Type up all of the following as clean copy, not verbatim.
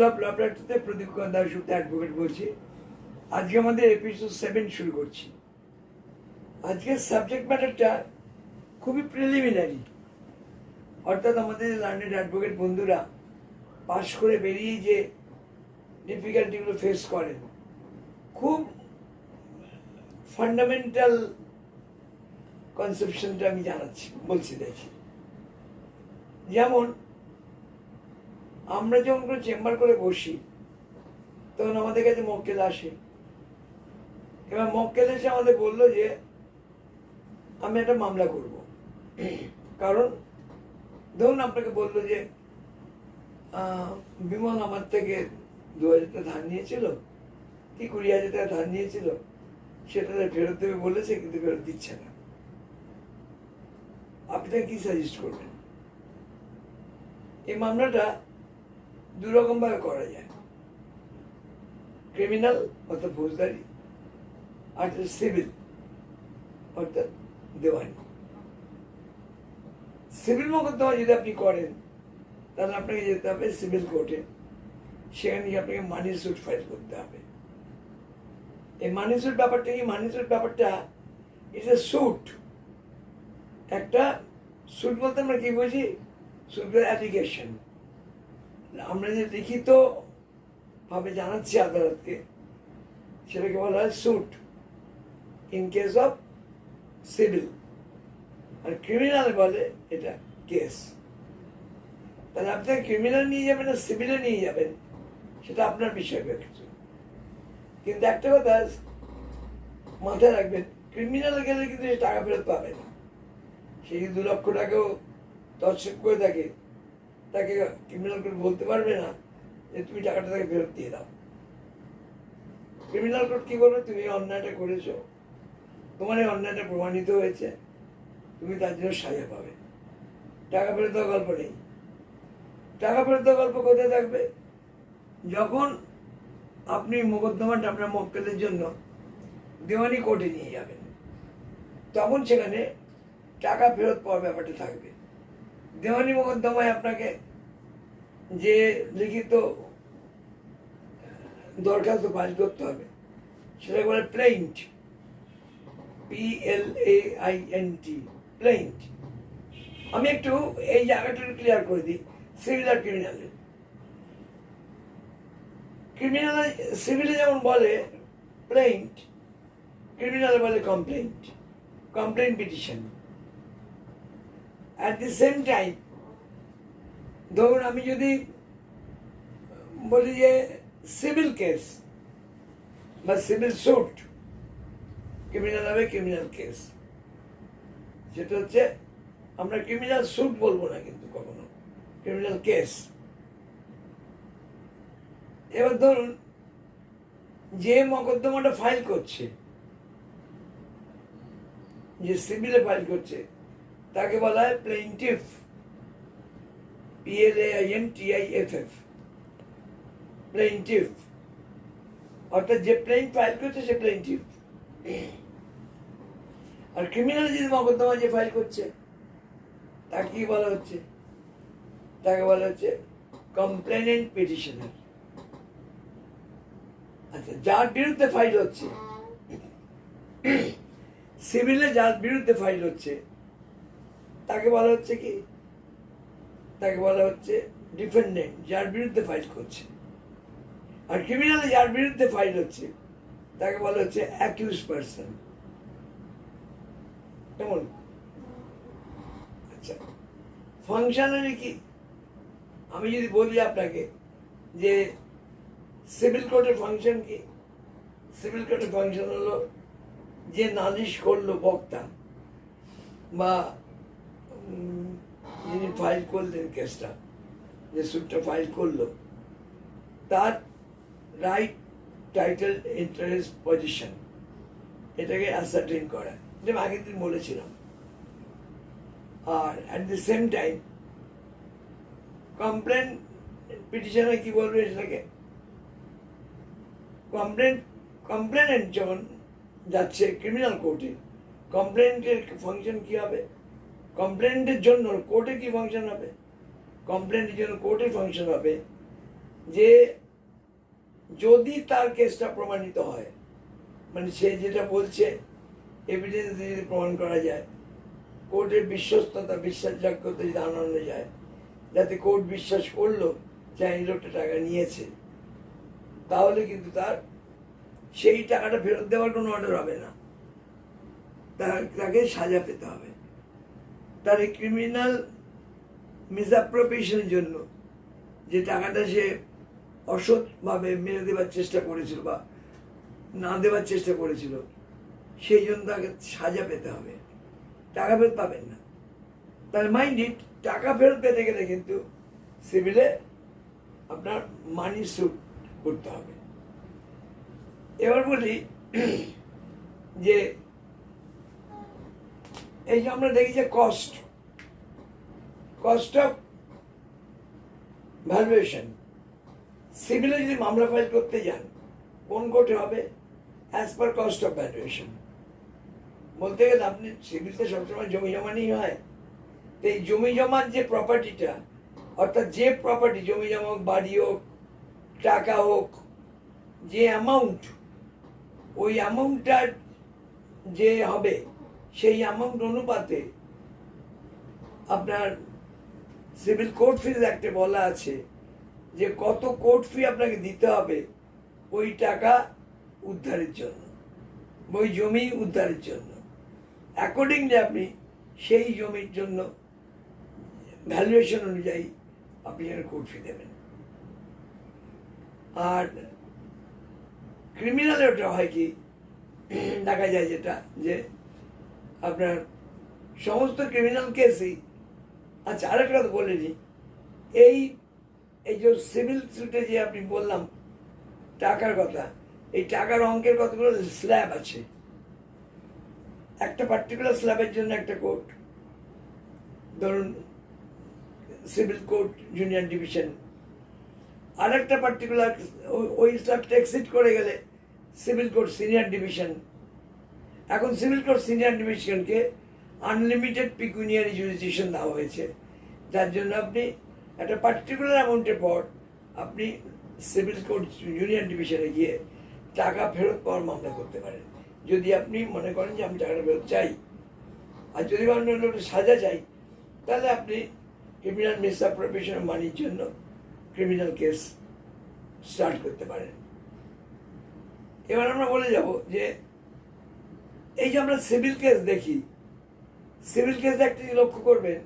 School of law প্র্যাকটিসে প্রদীপ Kumar Dasgupta advocate বলছি। আজকে আমাদের এপিসোড 7 শুরু করছি। আজকের সাবজেক্ট ম্যাটারটা খুবই প্রিলিমিনারি, অর্থাৎ আমাদের লার্নেড অ্যাডভোকেট বন্ধুরা পাশ করে বেরিয়ে যে ডিফিকাল্টিগুলো ফেস করেন, খুব ফান্ডামেন্টাল কনসেপশনটা আমি বলছি দেখি। যেমন আমরা যখন কোনো চেম্বার করে বসি, তখন আমাদের কাছে মক্কেল আসে। এবার মক্কেল এসে আমাদের বললো যে আমি একটা মামলা করব। কারণ ধরুন আপনাকে বললো যে বিমল আমার থেকে 2000 টাকা ধার নিয়েছিল কি 20,000 টাকা ধার নিয়েছিল, সেটা ফেরত দেবে বলেছে, কিন্তু ফেরত দিচ্ছে না। আপনি কি সাজেস্ট করবেন? এই মামলাটা দুরকম ভাবে করা যায়, ক্রিমিনাল অর্থাৎ ফৌজদারি, আর সিভিল অর্থাৎ দেওয়ানি। সিভিল মোকদ্দমা যদি আপনি করেন, তাহলে আপনাকে যেতে হবে সিভিল কোর্টে। সেখানে গিয়ে আপনাকে মানি স্যুট ফাইল করতে হবে। এই মানি স্যুট ব্যাপারটা কি? মানি স্যুট ব্যাপারটা ইজ এ স্যুট। একটা স্যুট বলতে আমরা কি বুঝি? Suit allegation. আমরা যে লিখিত ভাবে জানাচ্ছি আদালতকে, সেটাকে বলা হয় suit in case of civil, আর ক্রিমিনাল বলে এটা কেস। তাহলে আপনি ক্রিমিনাল নিয়ে যাবেন না সিভিলে নিয়ে যাবেন, সেটা আপনার বিষয় ব্যক্তি। কিন্তু একটা কথা মাথায় রাখবেন, ক্রিমিনালে গেলে কিন্তু সে টাকা ফেরত পাবে না। সে 2 লক্ষ টাকাও তৎসব করে থাকে, তাকে ক্রিমিনাল কোর্ট বলতে পারবে না যে তুমি টাকাটা তাকে ফেরত দিয়ে দাও। ক্রিমিনাল কোর্ট কি বলবে? তুমি এই অন্যায়টা করেছো, তোমার এই অন্যায়টা প্রমাণিত হয়েছে, তুমি তার জন্য সাজা পাবে। টাকা ফেরত দেওয়ার গল্প নেই। টাকা ফেরত দেওয়ার গল্প কোথায় থাকবে? যখন আপনি মোকদ্দমাটা আপনার মক্কেলের জন্য দেওয়ানি কোর্টে নিয়ে যাবেন, তখন সেখানে টাকা ফেরত পাওয়ার ব্যাপারটা থাকবে। দেওয়ানি মোকদ্দমায় আপনাকে যে লিখিত দরখাস্ত ফাইল করতে হবে, সেটাকে বলে প্লেইন্ট, PLAINT, প্লেইন্ট। আমি একটু এই জায়গাটা ক্লিয়ার করে দিই। সিভিল আর ক্রিমিনালে, সিভিলে যেমন বলে প্লেইন্ট, ক্রিমিনালে বলে complaint petition. At the same time, ধরুন আমি যদি বলি যে সিভিল কেস বা সিভিল স্যুট, ক্রিমিনাল হবে ক্রিমিনাল কেস। সেটা হচ্ছে আমরা ক্রিমিনাল স্যুট বলবো না কিন্তু কখনো, ক্রিমিনাল কেস। এবার ধরুন যে মকদ্দমাটা ফাইল করছে, যে সিভিলে ফাইল করছে, তাকে বলা হয় প্লেইন্টিফ, PLAINTIFF, প্লেইন্টিফ। অর্থাৎ যে প্লেইন্ট ফাইল করছে সে প্লেইন্টিফ। আর ক্রিমিনাল যদি মকদ্দমা যে ফাইল করছে, তাকে কি বলা হচ্ছে? তাকে বলা হচ্ছে কমপ্লেনেন্ট পিটিশনার। আচ্ছা, যার বিরুদ্ধে ফাইল হচ্ছে, সিভিলে যার বিরুদ্ধে ফাইল হচ্ছে, তাকে বলা হচ্ছে কি? তাকে বলা হচ্ছে ডিফেন্ডেন্ট, যার বিরুদ্ধে ফাইল করছে। আর ক্রিমিনালে যার বিরুদ্ধে ফাইল হচ্ছে, তাকে বলা হচ্ছে অ্যাকিউজ পারসন। কেমন? আচ্ছা, ফাংশনালি কি? আমি যদি বলি আপনাকে যে সিভিল কোর্টের ফাংশন কি? সিভিল কোর্টের ফাংশন হলো, যে নালিশ করলো বক্তা বা যিনি ফাইল করলেন কেসটা, যে স্যুটটা ফাইল করলো, তার রাইট, টাইটেল, ইন্টারেস্ট, পজিশন, এটাকে অ্যাসার্টেন করা, যেটা আগের দিন বলেছিলাম। আর at the same time complain পিটিশনে কি বলবে? সেটাকে কমপ্লেনেন্ট যখন যাচ্ছে ক্রিমিনাল কোর্টে, কমপ্লেন্টের ফাংশন কি হবে? কমপ্লেন্টের জন্য কোর্টে কি ফাংশন হবে? কমপ্লেন্টের জন্য কোর্টের ফাংশন হবে যে যদি তার কেসটা প্রমাণিত হয়, মানে সে যেটা বলছে এভিডেন্স দিয়ে যদি প্রমাণ করা যায়, কোর্টের বিশ্বস্ততা বিশ্বাসযোগ্যতা যদি আনানো যায়, যাতে কোর্ট বিশ্বাস করলো যে এই লোকটা টাকা নিয়েছে, তাহলে কিন্তু তার সেই টাকাটা ফেরত দেওয়ার কোনো অর্ডার হবে না, তাকে সাজা পেতে হবে। তার এই ক্রিমিনাল মিসঅ্যাপ্রোপ্রিয়েশনের জন্য যে টাকাটা সে অসৎভাবে মেরে দেওয়ার চেষ্টা করেছিল বা না দেওয়ার চেষ্টা করেছিল, সেই জন্য তাকে সাজা পেতে হবে, টাকা ফেরত পাবেন না। তাহলে মাইন্ড ইট, টাকা ফেরত পেতে গেলে কিন্তু সিভিলে আপনার মানি স্যুট করতে হবে। এবার বলি যে এই যে আমরা দেখি যে কস্ট অফ ভ্যালুয়েশন, সিভিলে যদি মামলা ফাইল করতে যান কোন কোর্টে হবে? As per cost of valuation. বলতে গেলে আপনি সিভিলতে সবসময় জমি জমা নিয়ে হয়, তো এই জমি জমার যে প্রপার্টিটা, অর্থাৎ যে প্রপার্টি, জমি জমা হোক, বাড়ি হোক, টাকা হোক, যে অ্যামাউন্ট, ওই অ্যামাউন্টটার যে হবে সেই অ্যামাউন্ট অনুপাতে আপনার সিভিল কোর্ট ফিজ অ্যাক্টে বলা আছে যে কত কোর্ট ফি আপনাকে দিতে হবে ওই টাকা উদ্ধারের জন্য, ওই জমি উদ্ধারের জন্য। অ্যাকর্ডিংলি আপনি সেই জমির জন্য ভ্যালুয়েশন অনুযায়ী আপনি যেন কোর্ট ফি দেবেন। আর ক্রিমিনালে ওটা হয় কি, দেখা যায় যেটা যে আপনার সমস্ত ক্রিমিনাল কেসই, আচ্ছা আরেকটা কথা বলে নিই, এই যে সিভিল সুটে যে আপনি বললাম টাকার কথা, এই টাকার অঙ্কের কতগুলো স্ল্যাব আছে। একটা পার্টিকুলার স্ল্যাবের জন্য একটা কোর্ট, ধরুন সিভিল কোর্ট জুনিয়র ডিভিশন, আর একটা পার্টিকুলার ওই স্ল্যাবটা এক্সিট করে গেলে সিভিল কোর্ট সিনিয়র ডিভিশন। এখন সিভিল কোর্ট সিনিয়র ডিভিশনকে আনলিমিটেড পিকুনিয়ারি জুরিসডিকশন দেওয়া হয়েছে, যার জন্য আপনি একটা পার্টিকুলার অ্যামাউন্টের পর আপনি সিভিল কোর্ট জুনিয়র ডিভিশনে গিয়ে টাকা ফেরত পাওয়ার মামলা করতে পারেন, যদি আপনি মনে করেন যে আমি টাকাটা ফেরত চাই। আর যদি অন্য লোকের সাজা চাই, তাহলে আপনি ক্রিমিনাল মিসঅ্যাপ্রোপ্রিয়েশন অফ মানির জন্য ক্রিমিনাল কেস স্টার্ট করতে পারেন। এবার আমরা বলে যাব যে এই যে আমরা সিভিল কেস দেখি, সিভিল কেস একটি লক্ষ্য করবেন,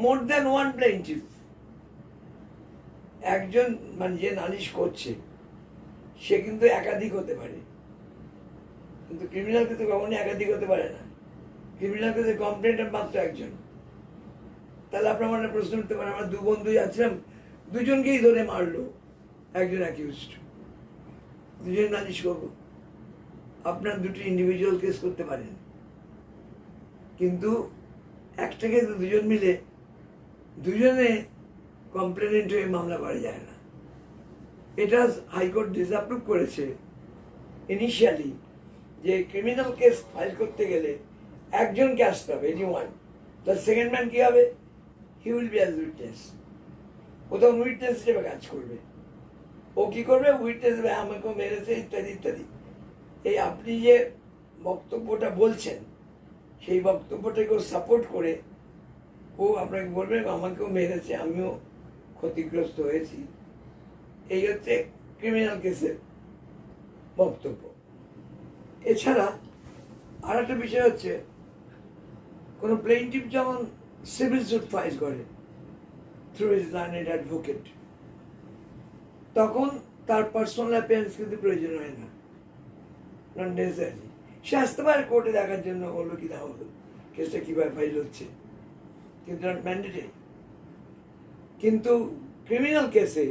মোর দ্যান ওয়ান প্লেইন্টিফ, একজন মানে যে নালিশ করছে সে কিন্তু একাধিক হতে পারে, কিন্তু ক্রিমিনাল কেসে কখনই একাধিক হতে পারে না। ক্রিমিনাল কেসে কমপ্লেন্টের মাত্র একজন। তাহলে আপনার মনে প্রশ্ন উঠতে পারে, আমরা দু বন্ধু যাচ্ছিলাম, দুজনকেই ধরে মারলো একজন অ্যাকিউজড, দুজন নালিশ করবো। আপনার দুটি ইন্ডিভিজুয়াল কেস করতে পারেন, কিন্তু একটা কেস দুজন মিলে দুজনে কমপ্লেনেন্ট হয়ে মামলা করা যায় না। এটা হাইকোর্ট ডিসঅ্যাপ্রুভ করেছে ইনিশিয়ালি, যে ক্রিমিনাল কেস ফাইল করতে গেলে একজনকে আসতে হবে, এনিওয়ান। তার সেকেন্ড ম্যান কি হবে? He will be as witness. ও তখন উইটনেস হিসেবে কাজ করবে। ও কি করবে? উইটনেস, আমাকেও মেরেছে ইত্যাদি ইত্যাদি। এই আপনি যে বক্তব্যটা বলছেন সেই বক্তব্যটাকেও সাপোর্ট করে ও আপনাকে বলবে আমাকেও মেরেছে, আমিও ক্ষতিগ্রস্ত হয়েছি। এই হচ্ছে ক্রিমিনাল কেসের বক্তব্য। এছাড়া আর একটা বিষয় হচ্ছে, কোনো প্লেইন্টিফ যেমন সিভিল সুট ফাইল করে থ্রু হিজ লার্নেড অ্যাডভোকেট, তখন তার পার্সোনাল অ্যাপিয়ারেন্স কিন্তু প্রয়োজন হয় না, নট নেসেসারি। সে আসতে পারে কোর্টে দেখার জন্য, হলো কি না হলো, কেসটা কীভাবে ফাইল হচ্ছে, কিন্তু নট ম্যান্ডেটরি। কিন্তু ক্রিমিনাল কেসে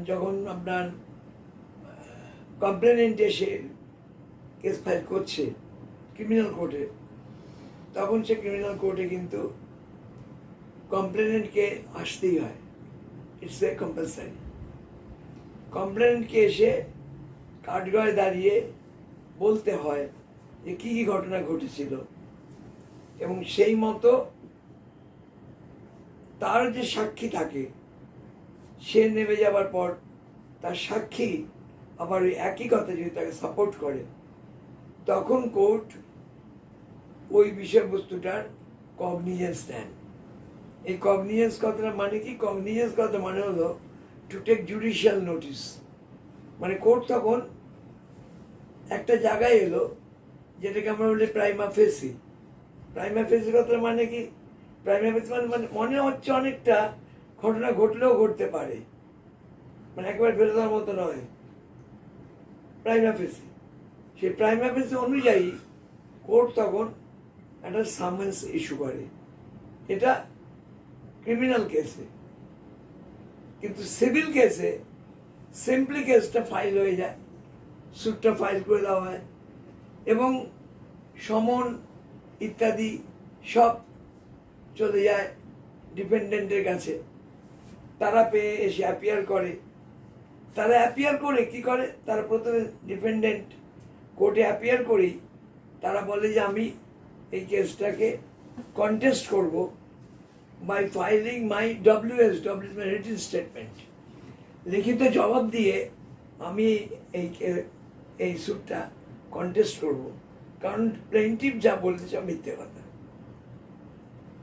যখন আপনার কমপ্লেনেন্ট এসে কেস ফাইল করছে ক্রিমিনাল কোর্টে, তখন সে ক্রিমিনাল কোর্টে কিন্তু কমপ্লেনেন্টকে আসতেই হয়, ইটস এ কম্পালসারি। কমপ্লেনেন্টকে এসে কাঠগড়ায় দাঁড়িয়ে বলতে হয় যে কী কী ঘটনা ঘটেছিল, এবং সেই মতো তার যে সাক্ষী থাকে সে নেমে যাবার পর তার সাক্ষী আবার ওই একই কথা যদি তাকে সাপোর্ট করে, তখন কোর্ট ওই বিষয়বস্তুটার কগনিজেন্স নেন। এই কগনিজেন্স কথাটা মানে কি? কগনিজেন্স কথা মানে হলো টু টেক জুডিশিয়াল নোটিস। মানে কোর্ট তখন একটা জায়গায় এলো, যেটাকে আমরা বলি প্রাইমা ফেসি। প্রাইমা ফেসি কথাটা মানে কি? প্রাইমা ফেসি মানে মনে হচ্ছে অনেকটা ঘটনা ঘটলেও ঘটতে পারে, মানে একবার ফেলে দেওয়ার মতো নয়। প্রাইমা ফেসি, সেই প্রাইমা ফেসি অনুযায়ী কোর্ট তখন একটা সামেন্স ইস্যু করে। এটা ক্রিমিনাল কেসে। কিন্তু সিভিল কেসে সিম্পলি কেসটা ফাইল হয়ে যায়, সুটটা ফাইল করে দেওয়া হয় এবং সমন ইত্যাদি সব চলে যায় ডিপেন্ডেন্টের কাছে। তারা পেয়ে এসে অ্যাপিয়ার করে। তারা অ্যাপিয়ার করে কি করে? তারা প্রথমে ডিপেন্ডেন্ট কোর্টে অ্যাপিয়ার করেই তারা বলে যে আমি এই কেসটাকে কন্টেস্ট করব by filing my WS written statement, লিখিত জবাব দিয়ে আমি এই সুটটা কন্টেস্ট করব, কারণ প্লেন্টিভ যা বলতে চাও মিথ্যে কথা।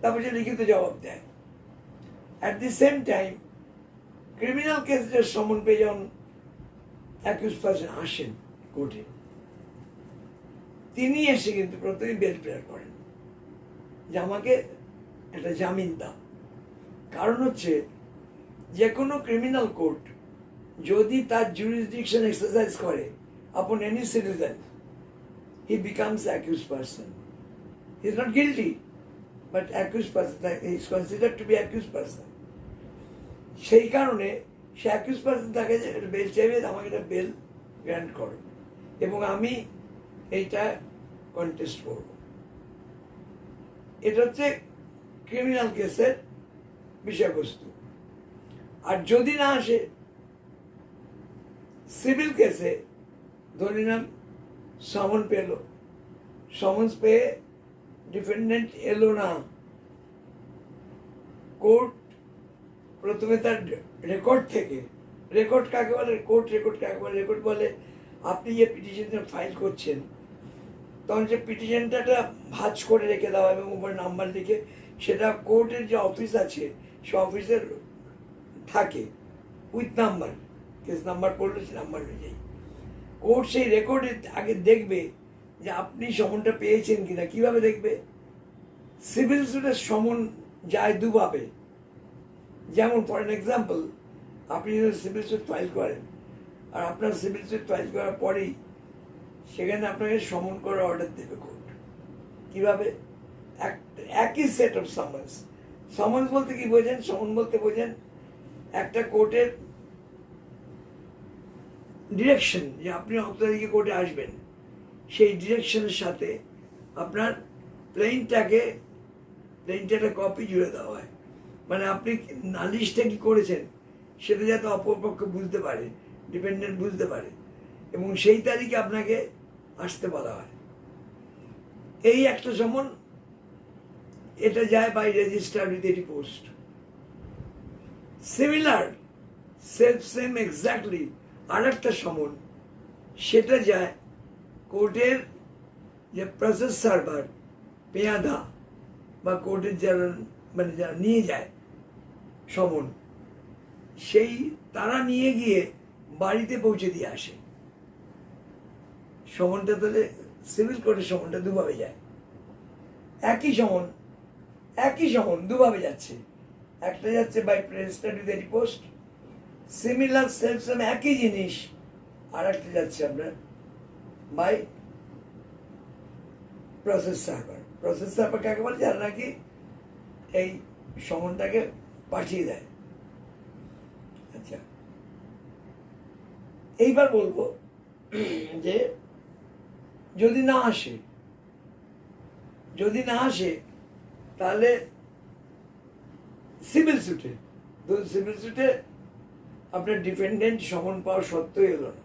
তারপর যে লিখিত জবাব দেয়। At the same time criminal কেসের সমন পেয়ে যখন অ্যাকিউজ পারসন আসেন কোর্টে, তিনি এসে কিন্তু প্রথমে বেল প্রেয়ার করেন যে আমাকে একটা জামিন দাও। কারণ হচ্ছে যে কোনো ক্রিমিনাল কোর্ট যদি তার জুরিসডিকশন এক্সারসাইজ করে upon any citizen, he becomes accused person. He is not guilty, but accused person, he is considered to be accused person. সেই কারণে সে অ্যাকিউজ পারসন তাকে বেল চাইবে, আমাকে একটা বেল গ্র্যান্ট করো এবং আমি এইটা কন্টেস্ট করব। এটা হচ্ছে ক্রিমিনাল কেসের বিষয়বস্তু। আর যদি না আসে সিভিল কেসে, ধরে নাম সমন পেল, সমন্স পেয়ে ডিফেন্ডেন্ট এলো না, কোর্ট প্রথমে তার রেকর্ড থেকে, রেকর্ড কাকে বলে? কোর্ট রেকর্ড কাকে বলে? রেকর্ড বলে আপনি যে পিটিশনটা ফাইল করছেন তখন যে পিটিশনটা ভাঁজ করে রেখে দেওয়া এবং উপরে নাম্বার লিখে সেটা কোর্টের যে অফিস আছে সে অফিসের থাকে উইথ নাম্বার, কেস নাম্বার পড়লে সে নাম্বার অনুযায়ী কোর্ট সেই রেকর্ডে আগে দেখবে যে আপনি সমনটা পেয়েছেন কিনা। কিভাবে দেখবে? সিভিল সুটের সমন যায় দুভাবে। যেমন ফর এন এক্সাম্পল, আপনি যদি সিভিল সুট ফাইল করেন আর আপনার সিভিল সুট ফাইল করার পরেই সেখানে আপনাকে সমন করার অর্ডার দেবে কোর্ট। কিভাবে? একই সেট অফ সামান্স। সামান্স বলতে কি বোঝেন? সমন বলতে বোঝেন একটা কোর্টের ডিরেকশন, যে আপনি অত তারিখে কোর্টে আসবেন, সেই ডিরেকশনের সাথে আপনার প্লেনটাকে একটা কপি জুড়ে দেওয়া হয়। মানে আপনি নালিশটা কি করেছেন সেটা যাতে অপরপক্ষ বুঝতে পারে, ডিপেন্ডেন্ট বুঝতে পারে এবং সেই তারিখে আপনাকে আসতে বলা হয়। এই একটা সমন, এটা যায় by register with any post. Similar same exactly আর একটা সমন, সেটা যায় কোর্টের যে প্রসেস সার্ভার পেয়াদা বা কোর্টের যারা মানে যারা নিয়ে যায় সমন, সেই তারা নিয়ে গিয়ে বাড়িতে পৌঁছে দিয়ে আসে। সমনটা তাহলে সিভিল কোর্টের সমনটা দুভাবে যায়। একই সমন দুভাবে যাচ্ছে। একটা যাচ্ছে by register with any post, similar same একই জিনিস। আর একটা যাচ্ছে আপনার by process server. Process server কাকে বলে? যারা নাকি এই সমনটাকে পাঠিয়ে দেয়। আচ্ছা, এইবার বলবো যে যদি না আসে তাহলে সিভিল সুটে আপনার ডিপেন্ডেন্ট সমন পাওয়া সত্ত্বেও এলো না,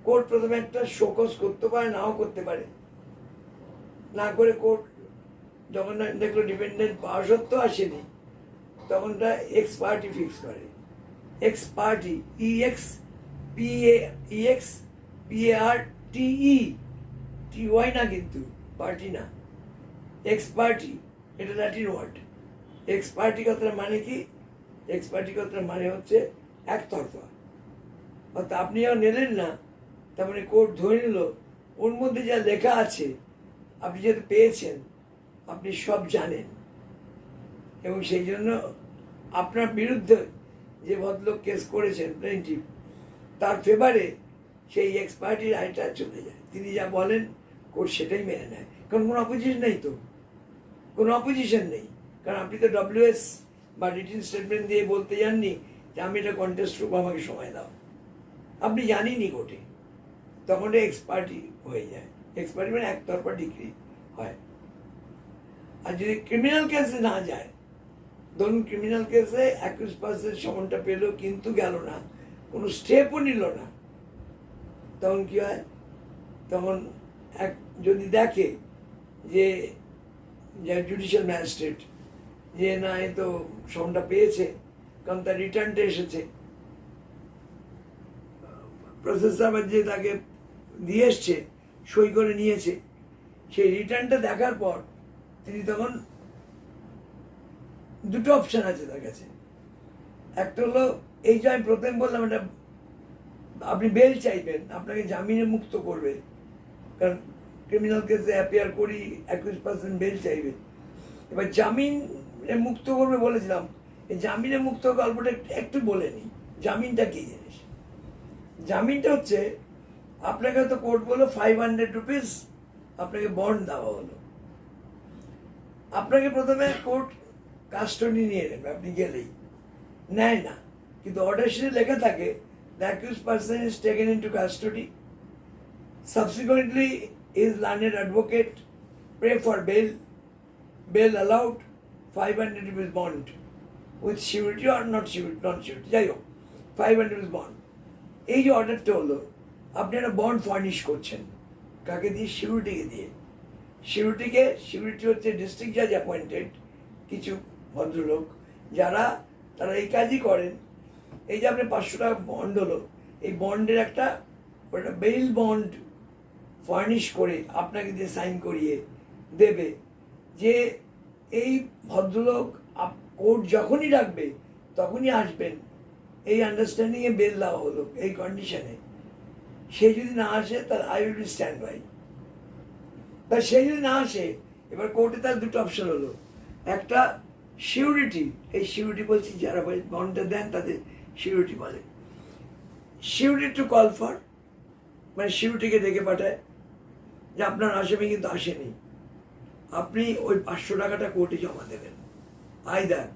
কোর্ট প্রথমে একটা শোকজ করতে পারে, নাও করতে পারে। না করে কোর্ট যখন দেখলো ডিপেন্ডেন্ট পাওয়া সত্ত্বেও আসেনি, তখন এক্স পার্টি ফিক্স করে এক্স পার্টি, EXPARTE, TY না, কিন্তু পার্টি না, এক্স পার্টি, এটা ল্যাটিন ওয়ার্ড। এক্স পার্টি কথার মানে কি? এক্স পার্টি কথার মানে হচ্ছে একতরফা। অর্থাৎ আপনি যখন নিলেন না, তার মানে কোর্ট ধরে নিল ওর মধ্যে যা লেখা আছে, আপনি যেহেতু পেয়েছেন, আপনি সব জানেন, এবং সেই জন্য আপনার বিরুদ্ধে যে ভদ্রলোক কেস করেছেন প্লেন্টিফ, তার ফেভারে সেই এক্স পার্টির রায়টা চলে যায়। তিনি যা বলেন কোর্ট সেটাই মেনে নেয়, কারণ কোনো অপোজিশন নেই, তো কোনো অপোজিশন নেই। কারণ আপনি তো WS বা রিটেন স্টেটমেন্ট দিয়ে বলতে যাননি যে আমি এটা কন্টেস্ট করবো, আমাকে সময় দাও। আপনি জানিনি কোর্টে, তখন এক্স পার্টি হয়ে যায়। এক্স পার্টি মানে একতরফা ডিগ্রি হয়। আর যদি ক্রিমিনাল কেসে না যায়, ধরুন ক্রিমিনাল কেসে 21% সমনটা পেলো কিন্তু গেল না, কোনো স্টেপও নিল না, তখন কি হয়? তখন যদি দেখে যে জুডিশিয়াল ম্যাজিস্ট্রেট যে না, এ তো সমনটা পেয়েছে, কারণ তার রিটার্নটা এসেছে, প্রসেসর যে তাকে দিয়ে এসছে, সই করে নিয়েছে, সেই রিটার্নটা দেখার পর তিনি তখন দুটো অপশন আছে তার কাছে। একটা হলো এই যে আমি প্রথম বললাম, এটা আপনি বেল চাইবেন, আপনাকে জামিনে মুক্ত করবে, কারণ ক্রিমিনাল কেসে অ্যাপিয়ার করি 21% বেল চাইবে। এবার জামিনে মুক্ত করবে বলেছিলাম, এই জামিনে মুক্ত গল্পটা একটু বলে নিই। জামিনটা কি জিনিস? জামিনটা হচ্ছে, আপনাকে তো কোর্ট বললো 500 রুপিস আপনাকে বন্ড দেওয়া হলো, আপনাকে প্রথমে কোর্ট কাস্টডি নিয়ে নেবে, আপনি গেলেই নেয় না, কিন্তু অর্ডার শিটে লেখা থাকে the accused person is taken into custody, subsequently his learned advocate pray for bail allowed, 500 rupees bond with surety or not surety, যাই হোক 500 rupees bond। এই যে অর্ডারটা হলো, আপনি একটা বন্ড ফার্নিশ করছেন, কাকে দিয়ে? সিউরিটিকে দিয়ে। সিউরিটি হচ্ছে ডিস্ট্রিক্ট জাজ অ্যাপয়েন্টেড কিছু ভদ্রলোক, তারা এই কাজই করেন। এই যে আপনি 500 টাকা বন্ড হলো, এই বন্ডের একটা বেইল বন্ড ফার্নিশ করে আপনাকে দিয়ে সাইন করিয়ে দেবে যে এই ভদ্রলোক কোর্ট যখনই ডাকবে তখনই আসবেন, এই আন্ডারস্ট্যান্ডিংয়ে বেল দেওয়া হলো, এই কন্ডিশনে। সে যদি না আসে, তার I will be stand by. তা সে যদি না আসে, এবার কোর্টে তার দুটো অপশন হলো, একটা সিউরিটি, এই সিউরিটি বলছি যারা বন্ডটা দেন তাদের সিউরিটি বলে, সিউরিটি টু কল ফর, মানে সিউরিটিকে ডেকে পাঠায় যে আপনার আসামি কিন্তু আসেনি, আপনি ওই 500 টাকাটা কোর্টে জমা দেবেন আইদার,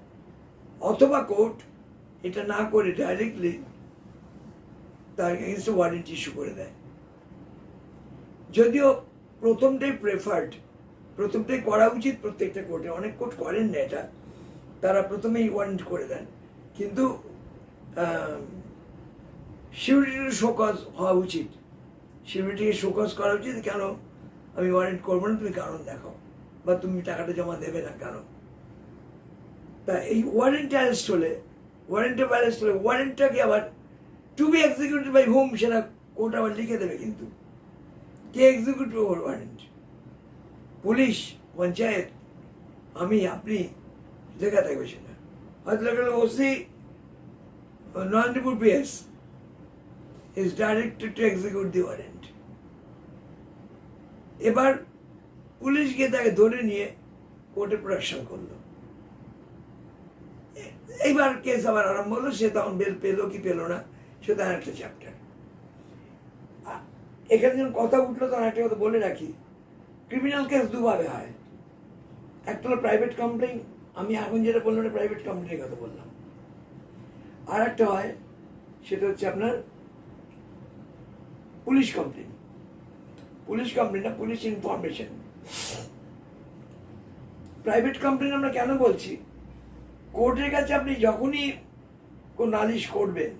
অথবা কোর্ট এটা না করে ডাইরেক্টলি তার এগেনস্টে ওয়ারেন্ট ইস্যু করে দেয়। যদিও প্রথমটাই প্রেফার্ড, প্রথমটাই করা উচিত প্রত্যেকটা কোর্টে, অনেক কোর্ট করেন না এটা, তারা প্রথমেই ওয়ারেন্ট করে দেন, কিন্তু সিউরিটির শোকজ হওয়া উচিত, সিউরিটিকে শোকজ করা উচিত, কেন আমি ওয়ারেন্ট করবো না, তুমি কারণ দেখাও, বা তুমি টাকাটা জমা দেবে না কেন। তা এই ওয়ারেন্ট অ্যারেস্ট হলে, ওয়ারেন্টটাকে আবার to be executed by home, সেটা কোর্ট আবার লিখে দেবে, কিন্তু কে execute over warrant? Police, panchayat, আমি, আপনি, লেখা থাকবে সেটা, হয়তো লেখা OC Narendrapur PS is directed to execute the warrant। এবার পুলিশ গিয়ে তাকে ধরে নিয়ে কোর্টে প্রোডাকশন করলো, এইবার কেস আবার আরম্ভ হলো, সে তখন বেল পেলো কি পেলো না, সে তার একটা চ্যাপ্টার। এখানে যখন কথা উঠলো তখন একটা কথা বলে রাখি, ক্রিমিনাল কেস দুভাবে হয়, একটা হলো প্রাইভেট কমপ্লেইন, আমি এখন যেটা বললাম প্রাইভেট কমপ্লেইনের কথা বললাম, আর একটা হয় সেটা হচ্ছে আপনার পুলিশ কমপ্লেইন না, পুলিশ ইনফরমেশন। প্রাইভেট কমপ্লেইন আমরা কেন বলছি? কোর্টের কাছে আপনি যখনই কোন নালিশ করবেন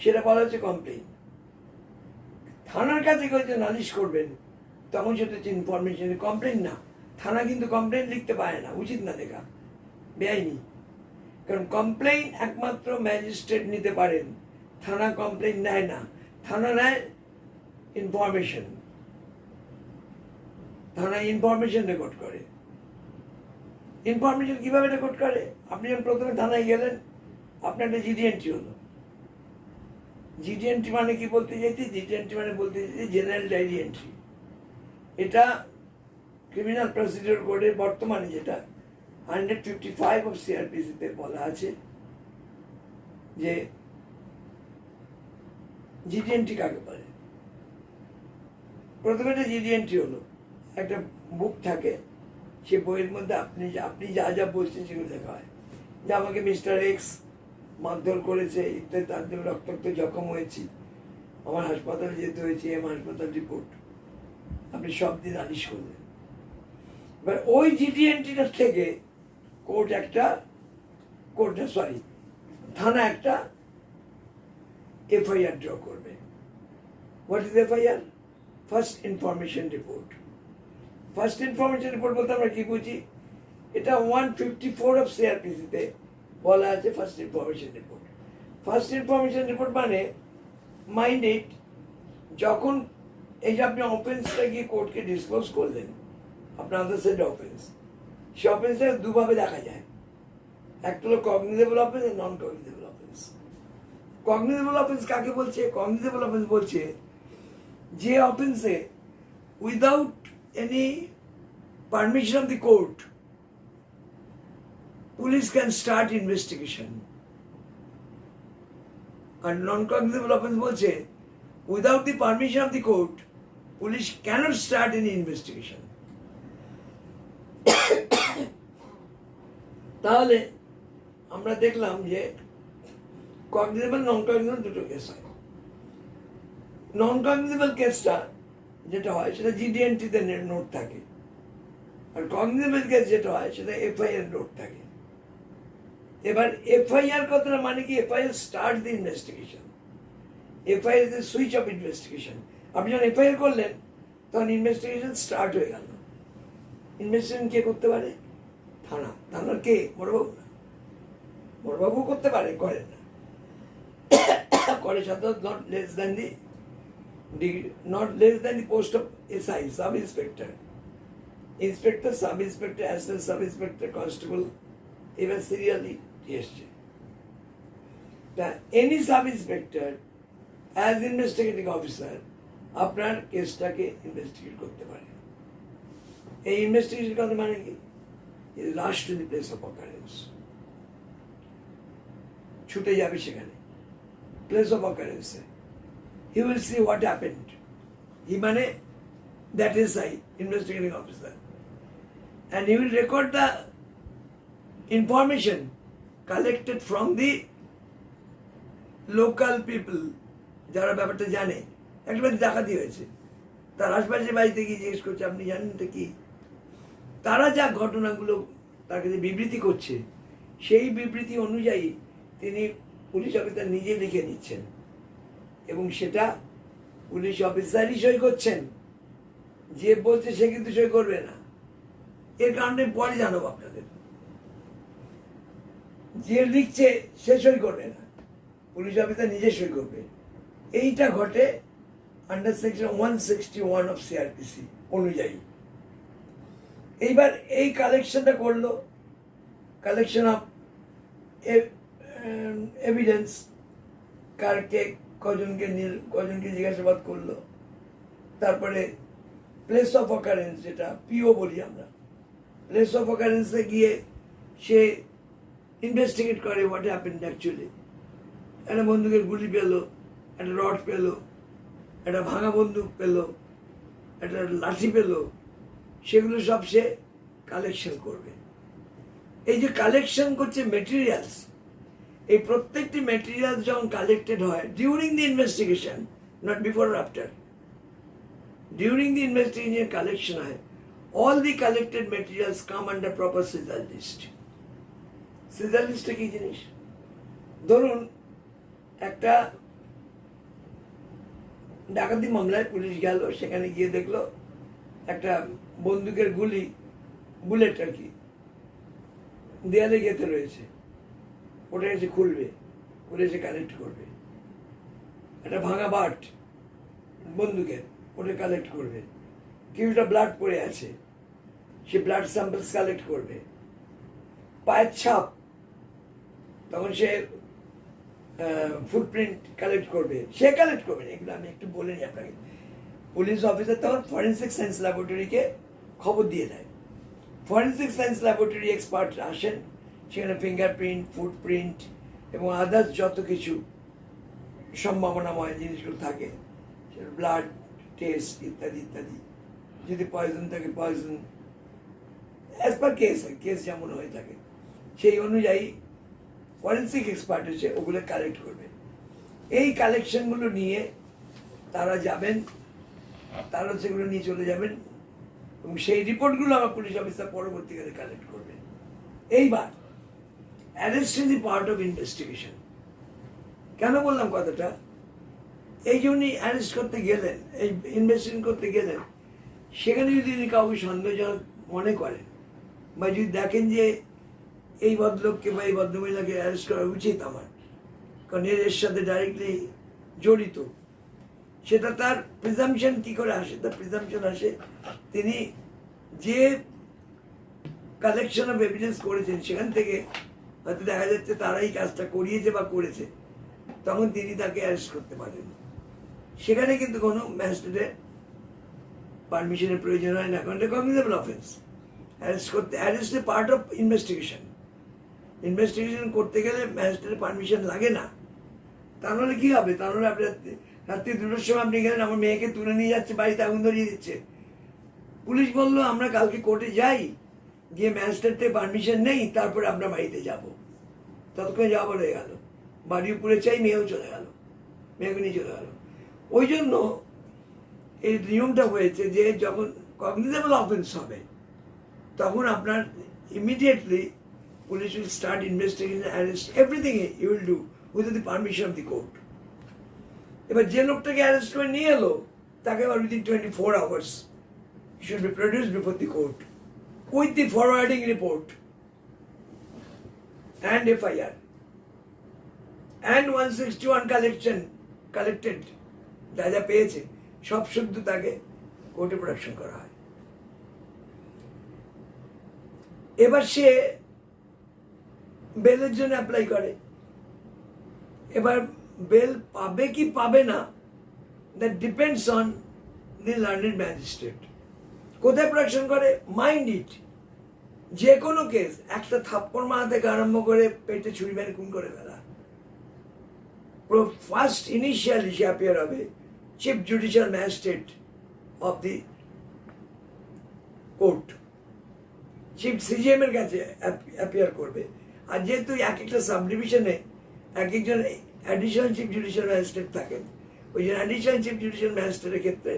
সেটা বলা হচ্ছে কমপ্লেইন, থানার কাছে যে নালিশ করবেন তখন সেটা হচ্ছে ইনফরমেশন, কমপ্লেইন না। থানা কিন্তু কমপ্লেইন লিখতে পারে না, উচিত না লেখা, বেআইনি। কারণ কমপ্লেইন একমাত্র ম্যাজিস্ট্রেট নিতে পারেন, থানা কমপ্লেইন নেয় না। থানা নেয় ইনফরমেশন, থানা ইনফরমেশন রেকর্ড করে। ইনফরমেশন কিভাবে রেকর্ড করে? আপনি যখন প্রথমে থানায় গেলেন, আপনার একটা জিডি এন্ট্রি হলো। জিডি এন্ট্রি মানে কি বলতে চাইছি? জিডি এন্ট্রি মানে বলতে চাইছি জেনারেল ডায়েরি এন্ট্রি। এটা ক্রিমিনাল প্রসিডিওর কোডে বর্তমানে যেটা 155 অফ সিআরপিসিতে বলা আছে যে জিডি এন্ট্রি কাকে বলে। প্রথমে একটা জিডি এন্ট্রি হলো, একটা বুক থাকে, সে বইয়ের মধ্যে আপনি যা যা বলছেন সেগুলো লেখা হয়, যে আমাকে মিস্টার এক্স মারধর করেছে ইত্যাদি, তার জন্য রক্তাক্ত জখম হয়েছি, আমার হাসপাতালে যেতে হয়েছে, হাসপাতাল রিপোর্ট, আপনি সব দিন নালিশ করলেন। এবার ওই জিডি এন্ট্রিটার থেকে থানা একটা এফআইআর ড্র করবে। What is FIR? First information report. First information report বলতে আমরা কি বুঝি? এটা 154 অফ সিআরপিসিতে বলা আছে first information report. First information report মানে মাইন্ড ইট, যখন এই যে আপনি অফেন্সটা গিয়ে কোর্টকে ডিসক্লোজ করলেন, আপনার আদার সাইড অফেন্স, সে অফেন্সটা দুভাবে দেখা যায়। একটা হলো কগনিজেবল অফেন্স আর non cognizable offence. Cognizable offence কাকে বলছে? কগনিজেবল অফেন্স বলছে যে অফেন্সে without any permission of the court police can start investigation. আর নন কগনিজেবল অফেন্স বলছে without the permission of the court police cannot start any investigation. তাহলে আমরা দেখলাম যে কগনিজেবল নন কগনিজেবল দুটো কেস হয়। নন কগনিজেবল কেসটা যেটা হয় সেটা জিডি এন্ট্রিতে নোট থাকে, আর কগনিজেবল কেস যেটা হয় সেটা এফআইআর নোট থাকে। এবার এফআইআর কথাটা মানে কি? FIR start the investigation. FIR is the switch off investigation. আপনি যখন এফআইআর করলেন তখন ইনভেস্টিগেশন স্টার্ট হয়ে গেল। ইনভেস্টিগেশন কে করতে পারে? থানা। থানার কে? বড়বাবু না। বড়বাবু করতে পারে, করেন না। করে সাধারণত not less than the post of SI, sub inspector, inspector, sub inspector, assistant sub inspector, constable, এবার সিরিয়ালি এসছে। তা any sub inspector as investigating officer আপনার কেসটাকে ইনভেস্টিগেট করতে পারে। এই ইনভেস্টিগেশন কথা মানে কি? Rush to the place of occurrence, ছুটে যাবে সেখানে প্লেস অফ অকারেন্সে। He will see what happened. He মানে that is investigating officer, and he will record the information collected from the local people যারা ব্যাপারটা জানে। একবার ডাকাতি হয়েছে, তার আশপাশের বাড়িতে গিয়ে জিজ্ঞেস করছে আপনি জানেন এটা কি? তারা যা ঘটনাগুলো তার কাছে বিবৃতি করছে, সেই বিবৃতি অনুযায়ী তিনি পুলিশ অফিসার নিজে লিখে নিচ্ছেন এবং সেটা পুলিশ অফিসারই সই করছেন। যে বলছে সে কিন্তু সই করবে না। এর কারণে পরে জানাবো আপনাদের। যে লিখছে সে সই করবে না, পুলিশ অফিসার নিজে সই করবে। এইটা ঘটে আন্ডার সেকশন 161 অফ সিআরপিসি অনুযায়ী। এইবার এই কালেকশনটা করলো, কালেকশন অফ এভিডেন্স, কারকে কজনকে জিজ্ঞাসাবাদ করলো, তারপরে প্লেস অফ অকারেন্স যেটা পিও বলি আমরা, প্লেস অফ অকারেন্সে গিয়ে সে ইনভেস্টিগেট করে হোয়াট হ্যাপেন্ড অ্যাকচুয়ালি। একটা বন্দুকের গুলি পেলো, একটা রড পেলো, একটা ভাঙা বন্দুক পেলো, একটা লাঠি পেলো, সেগুলো সব সে কালেকশন করবে। এই যে কালেকশন করছে মেটেরিয়ালস, এই প্রত্যেকটি মেটেরিয়ালস যখন কালেক্টেড হয় during the investigation, not before আর after, during the investigation collection হয়, all the collected materials come under proper seizure list. Seizure লিস্টটা কি জিনিস? ধরুন একটা ডাকাতি মামলায় পুলিশ গেল, সেখানে গিয়ে দেখলো একটা বন্দুকের গুলি, বুলেট আর কি, দেয়ালে গেঁথে রয়েছে। ওটা এসে খুলবে, খুলে এসে কালেক্ট করবে। একটা ভাঙা বাট বন্দুকের, ওটা কালেক্ট করবে। কিছুটা ব্লাড পড়ে আছে, সে ব্লাড স্যাম্পলস কালেক্ট করবে। পায়ের ছাপ, তখন সে ফুটপ্রিন্ট কালেক্ট করবে, সে কালেক্ট করবে। এগুলো আমি একটু বলে নিই আপনাকে। পুলিশ অফিসার তখন ফরেন্সিক সায়েন্স ল্যাবরেটরিকে খবর দিয়ে দেয়। ফরেন্সিক সায়েন্স ল্যাবরেটরি এক্সপার্ট আসেন, সেখানে ফিঙ্গারপ্রিন্ট, ফুটপ্রিন্ট এবং আদার্স যত কিছু সম্ভাবনাময় জিনিসগুলো থাকে, ব্লাড টেস্ট ইত্যাদি ইত্যাদি। যদি পয়জন থাকে পয়জন, অ্যাজ পার কেস যেমন হয়ে থাকে সেই অনুযায়ী ফরেন্সিক এক্সপার্ট এসে ওগুলো কালেক্ট করবে। এই কালেকশনগুলো নিয়ে তারা যাবেন, তারা সেগুলো নিয়ে চলে যাবেন এবং সেই রিপোর্টগুলো আমার পুলিশ অফিসার পরবর্তীকালে কালেক্ট করবে। এইবার arrest is the part of investigation. কেন বললাম কথাটা? এই জন্যই অ্যারেস্ট করতে গেলেন, এই ইনভেস্টিগেশন করতে গেলেন, সেখানে যদি তিনি কাউকে সন্দেহজনক মনে করেন বা যদি দেখেন যে এই ভদ্রলোককে বা এই ভদ্রমহিলাকে অ্যারেস্ট করা উচিত আমার, কারণ এর সাথে ডাইরেক্টলি জড়িত, সেটা তার প্রিজাম্পশন কি করে আসে? তার প্রিজাম্পশন আসে তিনি যে কালেকশন অফ এভিডেন্স করেছেন সেখান থেকে হয়তো দেখা যাচ্ছে তারাই কাজটা করিয়েছে বা করেছে, তখন তিনি তাকে অ্যারেস্ট করতে পারেন। সেখানে কিন্তু কোনো ম্যাজিস্ট্রেটের পারমিশনের প্রয়োজন হয় না, কারণ এটা cognizable offence. Arrest A part of investigation. Investigation করতে গেলে ম্যাজিস্ট্রেটের পারমিশন লাগে না। তা নাহলে কি হবে? তা নাহলে আপনি রাত্রি 2টার সময় আপনি গেলেন, আমার মেয়েকে তুলে নিয়ে যাচ্ছে, বাড়িতে আগুন ধরিয়ে দিচ্ছে। পুলিশ বললো আমরা কালকে কোর্টে যাই, গিয়ে ম্যাজিস্ট্রেটের পারমিশন নেই, তারপরে আমরা বাড়িতে যাব। ততক্ষণে যাওয়া বলে গেল, বাড়ি উপরে চাই, মেয়েও চলে গেল, মেয়েকে নিয়ে চলে গেল। ওই জন্য এই নিয়মটা হয়েছে যে যখন কগনিজেবল অফেন্স হবে তখন আপনার immediately police will start investigation, arrest, everything you will do with the permission of the court. এবার যে লোকটাকে অ্যারেস্ট করে নিয়ে এলো তাকে আবার within 24 hours should be produced before the court with the forwarding report and FIR and 161 collected যা যা পেয়েছে সব শুদ্ধ তাকে কোর্টে প্রোডাকশন করা হয়। এবার সে বেলের জন্য অ্যাপ্লাই করে। এবার বেল পাবে কি পাবে না, that depends on the learned magistrate. কোথায় প্রোডাকশন করে? মাইন্ড ইট, যে কোনো কেস, একটা থাপ্পড় মারা থেকে আরম্ভ করে পেটে ছুরি মেরে খুন করে ফেলা, ফার্স্ট ইনিশিয়ালি সে অ্যাপিয়ার হবে chief judicial magistrate of the court, chief CGM এর কাছে অ্যাপিয়ার করবে। আর যেহেতু এক একটা সাব ডিভিশনে এক একজন অ্যাডিশনাল চিফ জুডিশিয়াল ম্যাজিস্ট্রেট থাকেন, ওই জন্য অ্যাডিশনাল চিফ জুডিশিয়াল ম্যাজিস্ট্রেটের ক্ষেত্রে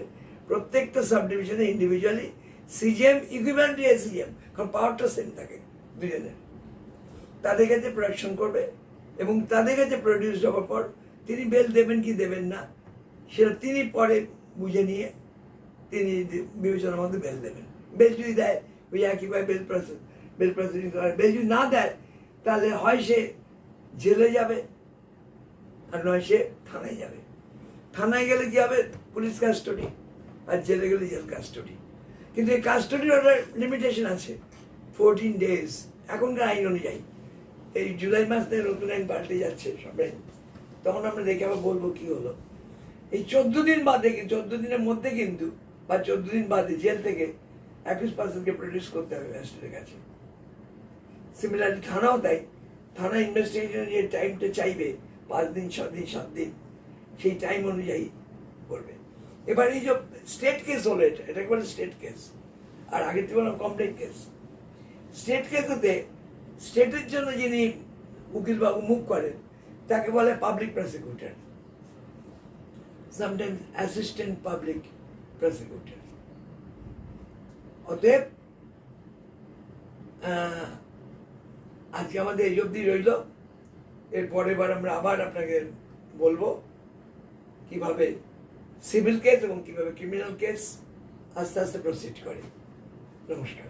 প্রত্যেকটা সাব ডিভিশনে individually CGM equivalent to ACM, কারণ পাওয়ারটা সেম থাকে দুজনের, তাদের কাছে প্রোডাকশন করবে এবং তাদের কাছে প্রডিউস হওয়ার পর তিনি বেল দেবেন কি দেবেন না সেটা তিনি পরে বুঝে নিয়ে তিনি বিবেচনার মধ্যে বেল দেবেন। বেল যদি দেয় ওই একইভাবে বেল প্রসিডিং করে, বেল যদি না দেয় তাহলে হয় সে জেলে যাবে আর নয় সে থানায় যাবে। থানায় গেলে কি হবে? পুলিশ কাস্টডি, আর জেলে গেলে জেল কাস্টডি। কিন্তু এই কাস্টডির একটা লিমিটেশন আছে, 14 days এখনকার আইন অনুযায়ী। এই জুলাই মাস থেকে নতুন আইন পাল্টে যাচ্ছে সবাই, তখন আমরা দেখে আবার বলবো কি হলো। এই 14 দিন বাদে, 14 দিনের মধ্যে কিন্তু বা 14 দিন বাদে জেল থেকে অ্যাকিউজ পারসনকে প্রডিউস করতে হবে ম্যাজিস্ট্রেটের কাছে। সিমিলারলি থানাও তাই, থানা ইনভেস্টিগেশন যে টাইমটা চাইবে 5 দিন 6 দিন 7 দিন, সেই টাইম অনুযায়ী করবে। এবার এই যে স্টেট কেস হলো, এটাকে বলে স্টেট কেস, আর আগের থেকে বললাম কমপ্লেন কেস। স্টেট কেসেতে স্টেটের জন্য যিনি উকিলবাবু মুখ করেন তাকে বলে public prosecutor, sometimes assistant public prosecutor. অতএব আজকে আমাদের এই অবধি রইল। এর পরের বার আমরা আবার আপনাকে বলবো কিভাবে সিভিল কেস এবং কিভাবে ক্রিমিনাল কেস আস্তে আস্তে প্রসিড করে। নমস্কার।